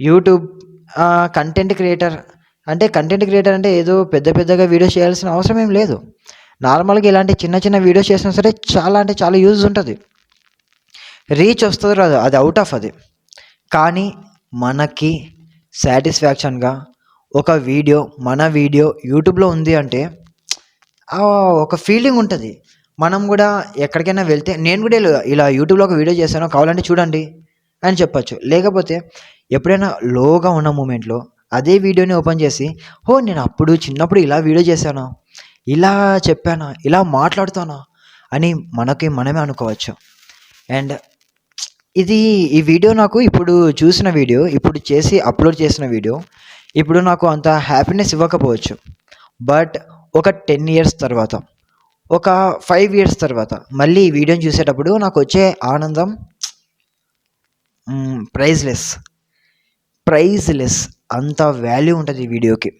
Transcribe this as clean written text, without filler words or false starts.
YouTube content creator content creator అంటే ఏదో పెద్ద పెద్దగా వీడియోస్ చేయాల్సిన అవసరం ఏం లేదు. నార్మల్గా ఇలాంటి చిన్న చిన్న వీడియోస్ చేసినా సరే చాలా అంటే చాలా యూజ్ ఉంటుంది. రీచ్ వస్తుంది రాదు అది అవుట్ ఆఫ్ అది. కానీ మనకి సాటిస్ఫాక్షన్గా ఒక వీడియో మన వీడియో యూట్యూబ్లో ఉంది అంటే ఒక ఫీలింగ్ ఉంటుంది. మనం కూడా ఎక్కడికైనా వెళ్తే నేను కూడా ఇలా యూట్యూబ్లో ఒక వీడియో చేశాను కావాలంటే చూడండి అని చెప్పచ్చు. లేకపోతే ఎప్పుడైనా లోగా ఉన్న మూమెంట్లో అదే వీడియోని ఓపెన్ చేసి నేను అప్పుడు చిన్నప్పుడు ఇలా వీడియో చేశాను, ఇలా చెప్పానా, ఇలా మాట్లాడుతానా అని మనమే అనుకోవచ్చు. అండ్ ఈ వీడియో నాకు ఇప్పుడు చూసిన వీడియో, ఇప్పుడు చేసి అప్లోడ్ చేసిన వీడియో ఇప్పుడు నాకు అంత హ్యాపీనెస్ ఇవ్వకపోవచ్చు. బట్ ఒక 10 ఇయర్స్ తర్వాత, ఒక 5 ఇయర్స్ తర్వాత మళ్ళీ ఈ వీడియోని చూసేటప్పుడు నాకు వచ్చే ఆనందం ప్రైజ్లెస్. అంత వాల్యూ ఉంటుంది ఈ వీడియోకి.